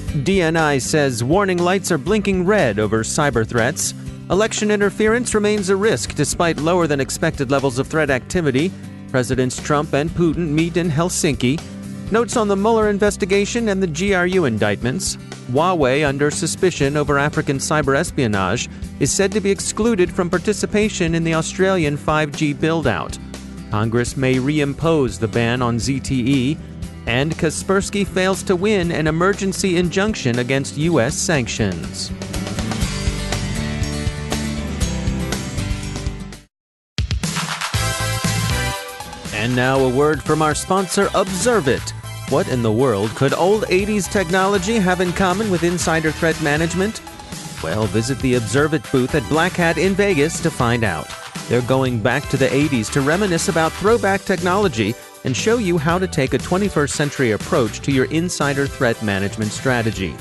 DNI says warning lights are blinking red over cyber threats. Election interference remains a risk despite lower than expected levels of threat activity. Presidents Trump and Putin meet in Helsinki. Notes on the Mueller investigation and the GRU indictments. Huawei, under suspicion over African cyberespionage, is said to be excluded from participation in the Australian 5G buildout. Congress may reimpose the ban on ZTE. And Kaspersky fails to win an emergency injunction against U.S. sanctions. And now a word from our sponsor, Observit. What in the world could old 80s technology have in common with insider threat management? Well, visit the Observit booth at Black Hat in Vegas to find out. They're going back to the 80s to reminisce about throwback technology and show you how to take a 21st century approach to your insider threat management strategy.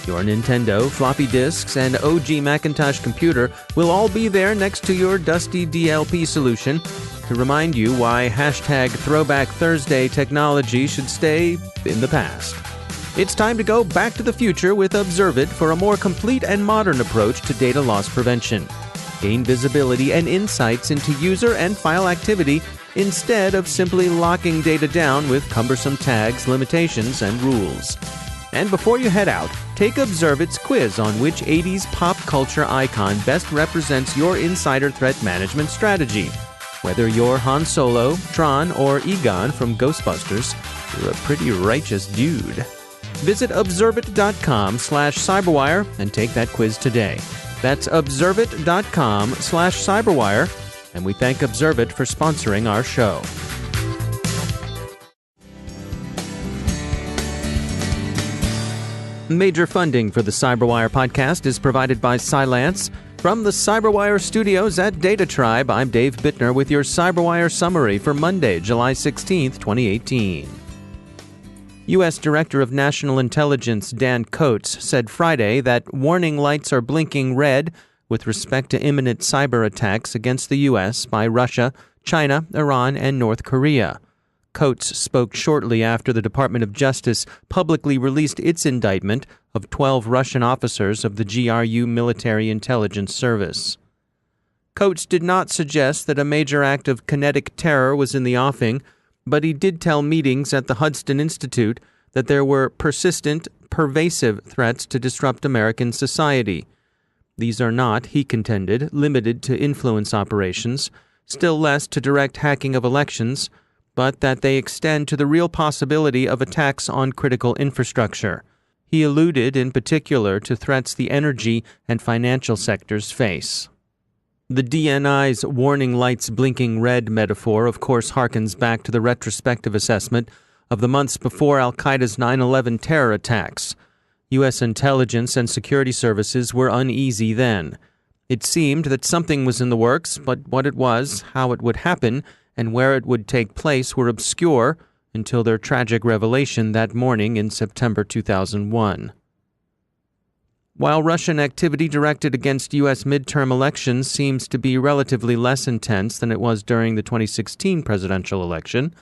Your Nintendo, floppy disks, and OG Macintosh computer will all be there next to your dusty DLP solution to remind you why #Throwback Thursday technology should stay in the past. It's time to go back to the future with Observit for a more complete and modern approach to data loss prevention. Gain visibility and insights into user and file activity instead of simply locking data down with cumbersome tags, limitations, and rules. And before you head out, take Observit's quiz on which 80s pop culture icon best represents your insider threat management strategy. Whether you're Han Solo, Tron, or Egon from Ghostbusters, you're a pretty righteous dude. Visit Observit.com/cyberwire and take that quiz today. That's Observit.com/cyberwire. And we thank Observit for sponsoring our show. Major funding for the Cyberwire podcast is provided by Cylance. From the Cyberwire studios at Data Tribe, I'm Dave Bittner with your Cyberwire summary for Monday, July 16th, 2018. U.S. Director of National Intelligence Dan Coats said Friday that warning lights are blinking red with respect to imminent cyber attacks against the U.S. by Russia, China, Iran, and North Korea. Coats spoke shortly after the Department of Justice publicly released its indictment of 12 Russian officers of the GRU military intelligence service. Coats did not suggest that a major act of kinetic terror was in the offing, but he did tell meetings at the Hudson Institute that there were persistent, pervasive threats to disrupt American society. These are not, he contended, limited to influence operations, still less to direct hacking of elections, but that they extend to the real possibility of attacks on critical infrastructure. He alluded in particular to threats the energy and financial sectors face. The DNI's warning lights blinking red metaphor, of course, harkens back to the retrospective assessment of the months before al-Qaeda's 9/11 terror attacks. U.S. intelligence and security services were uneasy then. It seemed that something was in the works, but what it was, how it would happen, and where it would take place were obscure until their tragic revelation that morning in September 2001. While Russian activity directed against U.S. midterm elections seems to be relatively less intense than it was during the 2016 presidential election,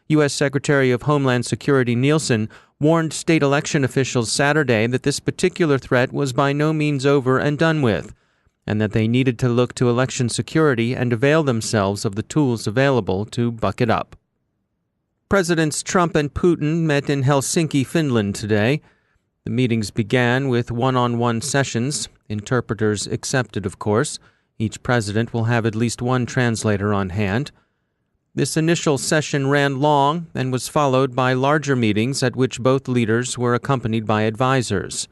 U.S. Secretary of Homeland Security Nielsen warned state election officials Saturday that this particular threat was by no means over and done with, and that they needed to look to election security and avail themselves of the tools available to buck it up. Presidents Trump and Putin met in Helsinki, Finland today. The meetings began with one-on-one sessions, interpreters accepted, of course. Each president will have at least one translator on hand. This initial session ran long and was followed by larger meetings at which both leaders were accompanied by advisors.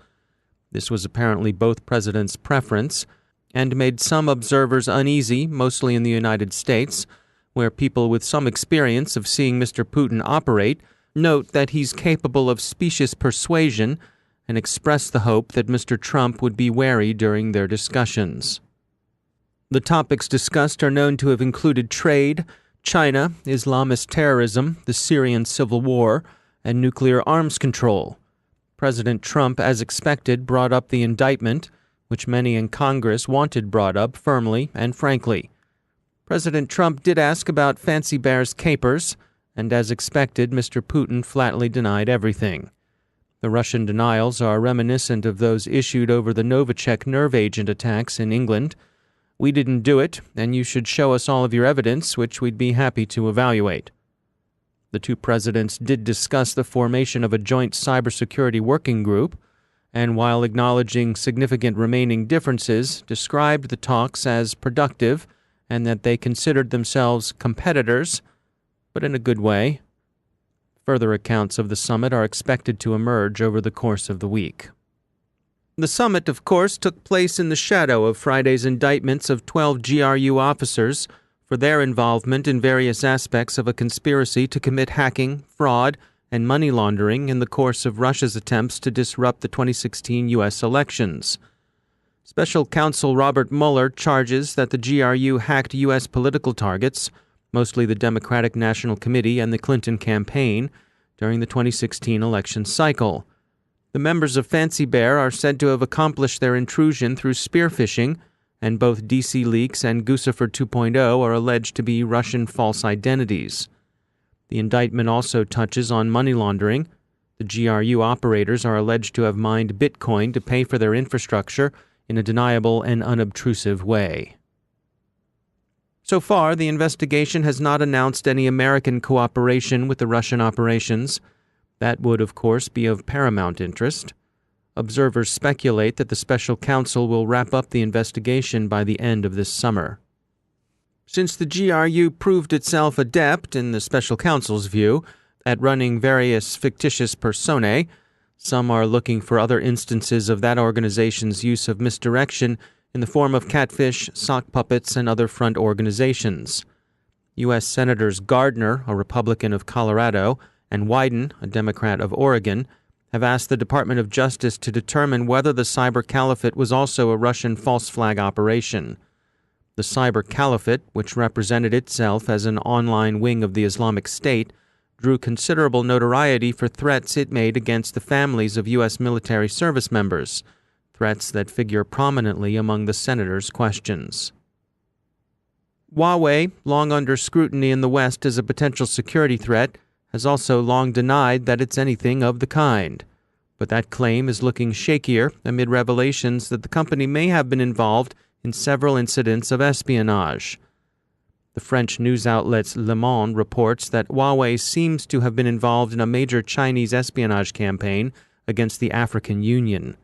This was apparently both presidents' preference and made some observers uneasy, mostly in the United States, where people with some experience of seeing Mr. Putin operate note that he's capable of specious persuasion and express the hope that Mr. Trump would be wary during their discussions. The topics discussed are known to have included trade, China, Islamist terrorism, the Syrian civil war, and nuclear arms control. President Trump, as expected, brought up the indictment, which many in Congress wanted brought up firmly and frankly. President Trump did ask about Fancy Bear's capers, and as expected, Mr. Putin flatly denied everything. The Russian denials are reminiscent of those issued over the Novichok nerve agent attacks in England. "We didn't do it, and you should show us all of your evidence, which we'd be happy to evaluate." The two presidents did discuss the formation of a joint cybersecurity working group, and while acknowledging significant remaining differences, described the talks as productive and that they considered themselves competitors, but in a good way. Further accounts of the summit are expected to emerge over the course of the week. The summit, of course, took place in the shadow of Friday's indictments of 12 GRU officers for their involvement in various aspects of a conspiracy to commit hacking, fraud, and money laundering in the course of Russia's attempts to disrupt the 2016 U.S. elections. Special Counsel Robert Mueller charges that the GRU hacked U.S. political targets, mostly the Democratic National Committee and the Clinton campaign, during the 2016 election cycle. The members of Fancy Bear are said to have accomplished their intrusion through spear phishing, and both DC Leaks and Guccifer 2.0 are alleged to be Russian false identities. The indictment also touches on money laundering. The GRU operators are alleged to have mined Bitcoin to pay for their infrastructure in a deniable and unobtrusive way. So far, the investigation has not announced any American cooperation with the Russian operations. That would, of course, be of paramount interest. Observers speculate that the special counsel will wrap up the investigation by the end of this summer. Since the GRU proved itself adept, in the special counsel's view, at running various fictitious personae, some are looking for other instances of that organization's use of misdirection in the form of catfish, sock puppets, and other front organizations. U.S. Senators Gardner, a Republican of Colorado, and Wyden, a Democrat of Oregon, have asked the Department of Justice to determine whether the Cyber Caliphate was also a Russian false flag operation. The Cyber Caliphate, which represented itself as an online wing of the Islamic State, drew considerable notoriety for threats it made against the families of U.S. military service members, threats that figure prominently among the senators' questions. Huawei, long under scrutiny in the West as a potential security threat, has also long denied that it's anything of the kind. But that claim is looking shakier amid revelations that the company may have been involved in several incidents of espionage. The French news outlet Le Monde reports that Huawei seems to have been involved in a major Chinese espionage campaign against the African Union.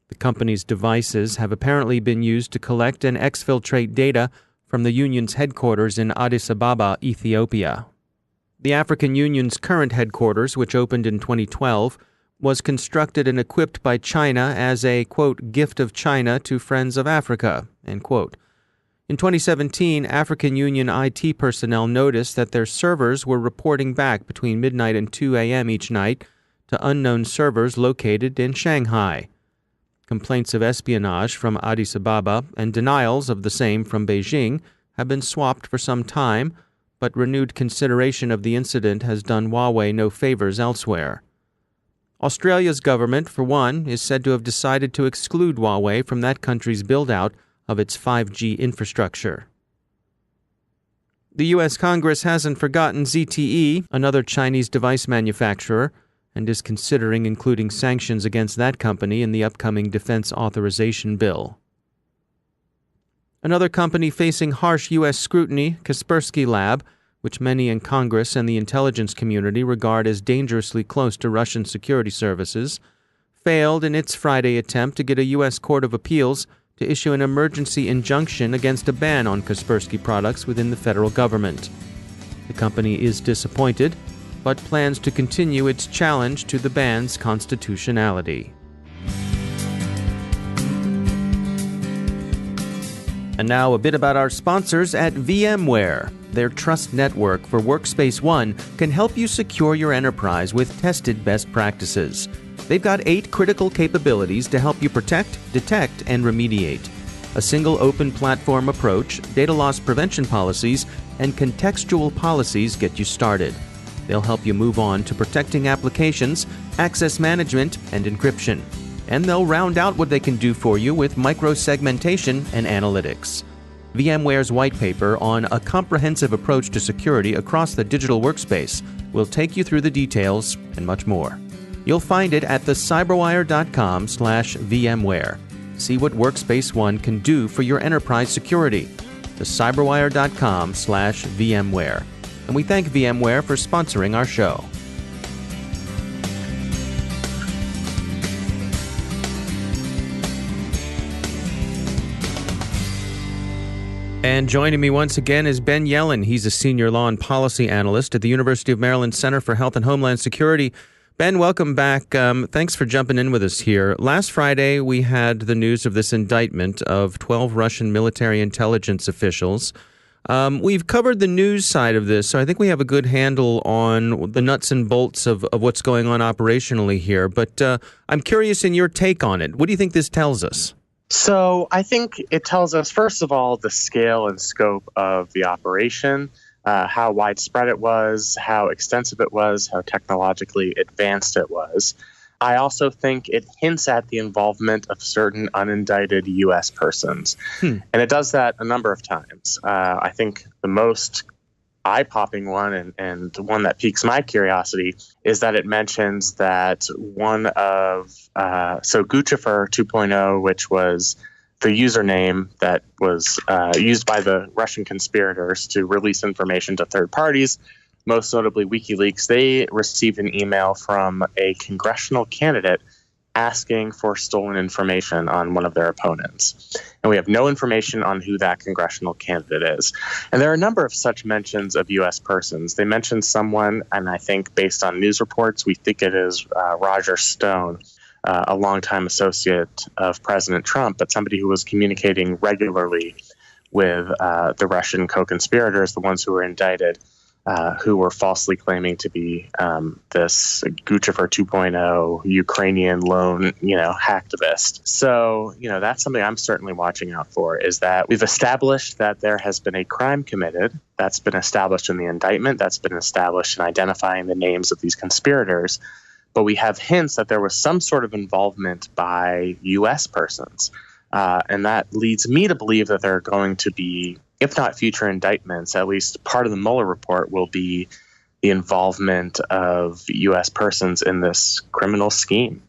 The company's devices have apparently been used to collect and exfiltrate data from the Union's headquarters in Addis Ababa, Ethiopia. The African Union's current headquarters, which opened in 2012, was constructed and equipped by China as a, quote, gift of China to friends of Africa, end quote. In 2017, African Union IT personnel noticed that their servers were reporting back between midnight and 2 a.m. each night to unknown servers located in Shanghai. Complaints of espionage from Addis Ababa and denials of the same from Beijing have been swapped for some time, but renewed consideration of the incident has done Huawei no favors elsewhere. Australia's government, for one, is said to have decided to exclude Huawei from that country's build-out of its 5G infrastructure. The U.S. Congress hasn't forgotten ZTE, another Chinese device manufacturer, and is considering including sanctions against that company in the upcoming defense authorization bill. Another company facing harsh U.S. scrutiny, Kaspersky Lab, which many in Congress and the intelligence community regard as dangerously close to Russian security services, failed in its Friday attempt to get a U.S. Court of Appeals to issue an emergency injunction against a ban on Kaspersky products within the federal government. The company is disappointed, but plans to continue its challenge to the ban's constitutionality. And now a bit about our sponsors at VMware. Their trust network for Workspace ONE can help you secure your enterprise with tested best practices. They've got 8 critical capabilities to help you protect, detect, and remediate. A single open platform approach, data loss prevention policies, and contextual policies get you started. They'll help you move on to protecting applications, access management, and encryption. And they'll round out what they can do for you with micro-segmentation and analytics. VMware's white paper on a comprehensive approach to security across the digital workspace will take you through the details and much more. You'll find it at thecyberwire.com/VMware. See what Workspace ONE can do for your enterprise security. thecyberwire.com/VMware. And we thank VMware for sponsoring our show. And joining me once again is Ben Yelin. He's a senior law and policy analyst at the University of Maryland Center for Health and Homeland Security. Ben, welcome back. Thanks for jumping in with us here. Last Friday, we had the news of this indictment of 12 Russian military intelligence officials. We've covered the news side of this, so I think we have a good handle on the nuts and bolts of what's going on operationally here. But I'm curious in your take on it. What do you think this tells us? So I think it tells us, first of all, the scale and scope of the operation, how widespread it was, how extensive it was, how technologically advanced it was. I also think it hints at the involvement of certain unindicted U.S. persons. And it does that a number of times. I think the most eye-popping one and one that piques my curiosity is that it mentions that one of Guccifer 2.0, which was the username that was used by the Russian conspirators to release information to third parties, most notably WikiLeaks, they received an email from a congressional candidate asking for stolen information on one of their opponents. And we have no information on who that congressional candidate is. And there are a number of such mentions of U.S. persons. They mentioned someone, and I think based on news reports, we think it is Roger Stone, a longtime associate of President Trump, but somebody who was communicating regularly with the Russian co-conspirators, the ones who were indicted, who were falsely claiming to be this Guccifer 2.0 Ukrainian lone, hacktivist. So, that's something I'm certainly watching out for, is that we've established that there has been a crime committed. That's been established in the indictment. That's been established in identifying the names of these conspirators. But we have hints that there was some sort of involvement by U.S. persons. And that leads me to believe that there are going to be, if not future indictments, at least part of the Mueller report will be the involvement of U.S. persons in this criminal scheme.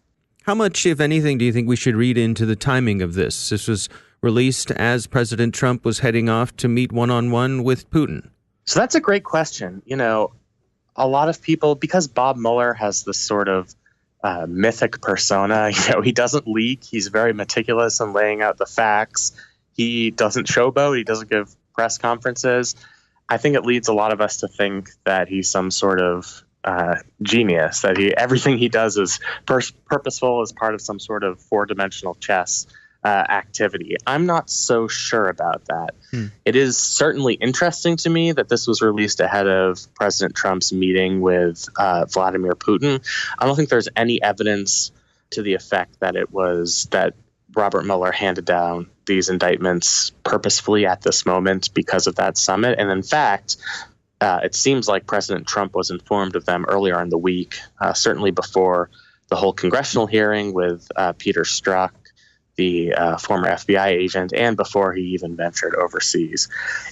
How much, if anything, do you think we should read into the timing of this? This was released as President Trump was heading off to meet one-on-one with Putin. So that's a great question. A lot of people, because Bob Mueller has this sort of mythic persona, he doesn't leak. He's very meticulous in laying out the facts. He doesn't showboat. He doesn't give press conferences. I think it leads a lot of us to think that he's some sort of genius, that everything he does is purposeful, as part of some sort of four-dimensional chess activity. I'm not so sure about that. It is certainly interesting to me that this was released ahead of President Trump's meeting with Vladimir Putin. I don't think there's any evidence to the effect that it was that Robert Mueller handed down these indictments purposefully at this moment because of that summit. And in fact, it seems like President Trump was informed of them earlier in the week, certainly before the whole congressional hearing with Peter Strzok, the former FBI agent, and before he even ventured overseas.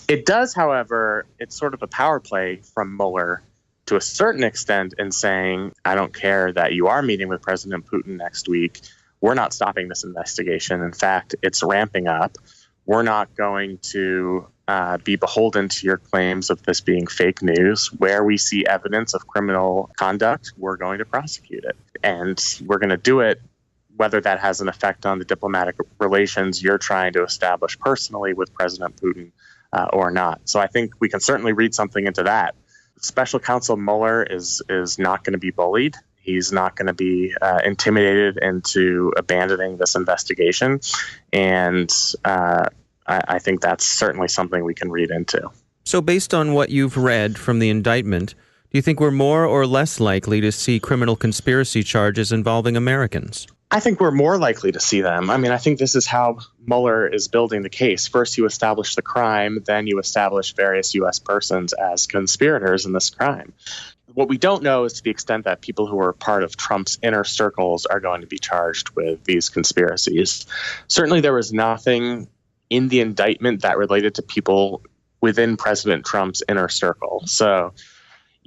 It does, however, it's sort of a power play from Mueller to a certain extent in saying, I don't care that you are meeting with President Putin next week. We're not stopping this investigation. In fact, it's ramping up. We're not going to be beholden to your claims of this being fake news. Where we see evidence of criminal conduct, we're going to prosecute it. And we're going to do it whether that has an effect on the diplomatic relations you're trying to establish personally with President Putin or not. So I think we can certainly read something into that. Special Counsel Mueller is not going to be bullied. He's not going to be intimidated into abandoning this investigation. And I think that's certainly something we can read into. So based on what you've read from the indictment, do you think we're more or less likely to see criminal conspiracy charges involving Americans? I think we're more likely to see them. I mean, I think this is how Mueller is building the case. First, you establish the crime, then you establish various U.S. persons as conspirators in this crime. What we don't know is to the extent that people who are part of Trump's inner circles are going to be charged with these conspiracies. Certainly, there was nothing in the indictment that related to people within President Trump's inner circle. So,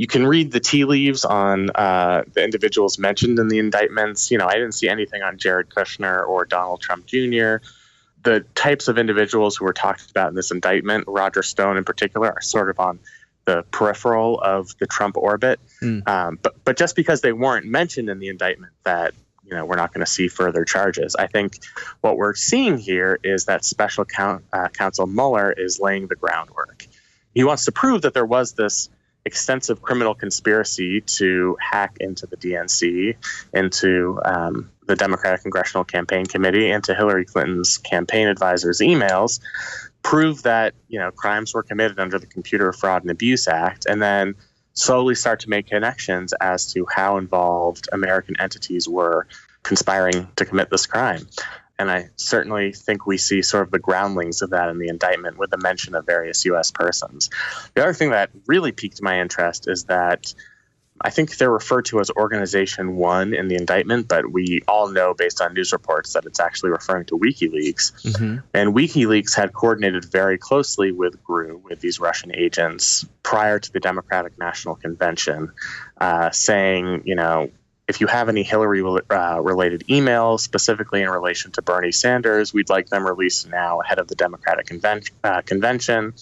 You can read the tea leaves on the individuals mentioned in the indictments. I didn't see anything on Jared Kushner or Donald Trump Jr. The types of individuals who were talked about in this indictment, Roger Stone in particular, are sort of on the peripheral of the Trump orbit. But just because they weren't mentioned in the indictment, that we're not going to see further charges. I think what we're seeing here is that special counsel Mueller is laying the groundwork. He wants to prove that there was this extensive criminal conspiracy to hack into the DNC, into the Democratic Congressional Campaign Committee, into Hillary Clinton's campaign advisors' emails, prove that crimes were committed under the Computer Fraud and Abuse Act, and then slowly start to make connections as to how involved American entities were conspiring to commit this crime. And I certainly think we see sort of the groundlings of that in the indictment with the mention of various U.S. persons. The other thing that really piqued my interest is that I think they're referred to as Organization 1 in the indictment, but we all know based on news reports that it's actually referring to WikiLeaks. And WikiLeaks had coordinated very closely with GRU, with these Russian agents, prior to the Democratic National Convention, saying, if you have any Hillary-related emails, specifically in relation to Bernie Sanders, we'd like them released now ahead of the Democratic convention.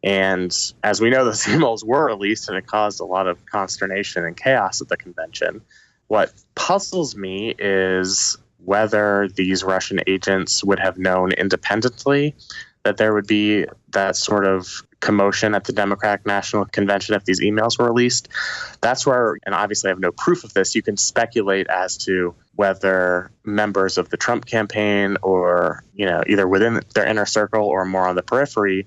And as we know, those emails were released, and it caused a lot of consternation and chaos at the convention. What puzzles me is whether these Russian agents would have known independently that there would be that sort of commotion at the Democratic National Convention if these emails were released. That's where, and obviously I have no proof of this, you can speculate as to whether members of the Trump campaign or, either within their inner circle or more on the periphery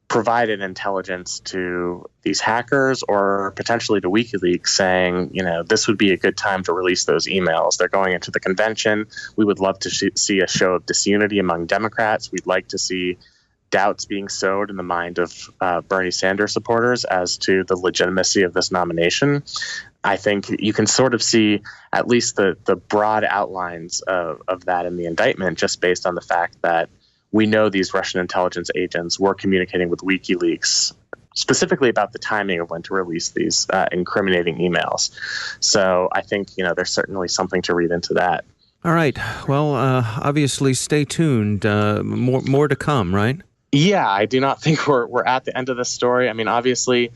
provided intelligence to these hackers or potentially to WikiLeaks saying, this would be a good time to release those emails. They're going into the convention. We would love to see a show of disunity among Democrats. We'd like to see doubts being sowed in the mind of Bernie Sanders supporters as to the legitimacy of this nomination. I think you can sort of see at least the broad outlines of that in the indictment, just based on the fact that we know these Russian intelligence agents were communicating with WikiLeaks specifically about the timing of when to release these incriminating emails. So I think, there's certainly something to read into that. All right. Well, obviously, stay tuned. More to come, right? Yeah, I do not think we're at the end of this story. I mean, obviously,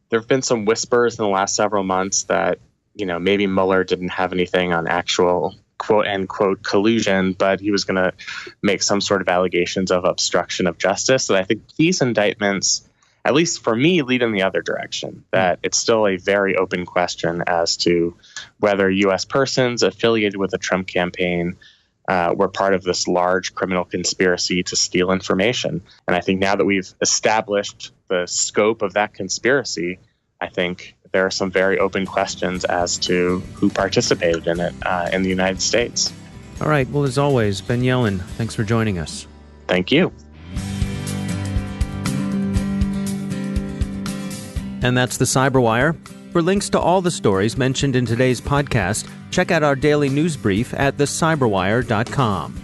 there have been some whispers in the last several months that, maybe Mueller didn't have anything on actual quote-unquote collusion, but he was going to make some sort of allegations of obstruction of justice. And I think these indictments, at least for me, lead in the other direction, that it's still a very open question as to whether U.S. persons affiliated with the Trump campaign were part of this large criminal conspiracy to steal information. And I think now that we've established the scope of that conspiracy, I think there are some very open questions as to who participated in it in the United States. All right. Well, as always, Ben Yelin, thanks for joining us. Thank you. And that's the Cyberwire. For links to all the stories mentioned in today's podcast, check out our daily news brief at thecyberwire.com.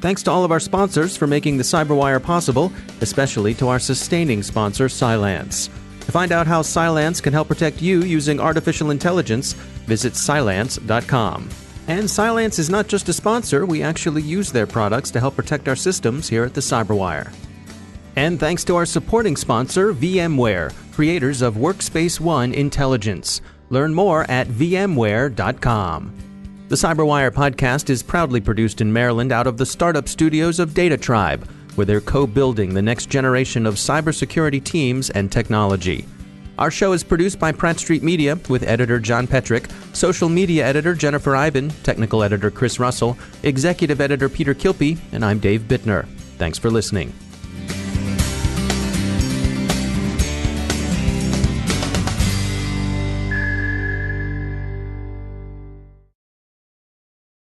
Thanks to all of our sponsors for making the Cyberwire possible, especially to our sustaining sponsor, Cylance. To find out how Cylance can help protect you using artificial intelligence, visit Cylance.com. And Cylance is not just a sponsor, we actually use their products to help protect our systems here at the Cyberwire. And thanks to our supporting sponsor, VMware, creators of Workspace ONE Intelligence. Learn more at vmware.com. The Cyberwire podcast is proudly produced in Maryland out of the startup studios of Data Tribe, where they're co-building the next generation of cybersecurity teams and technology. Our show is produced by Pratt Street Media with editor John Petrick, social media editor Jennifer Iben, technical editor Chris Russell, executive editor Peter Kilpie, and I'm Dave Bittner. Thanks for listening.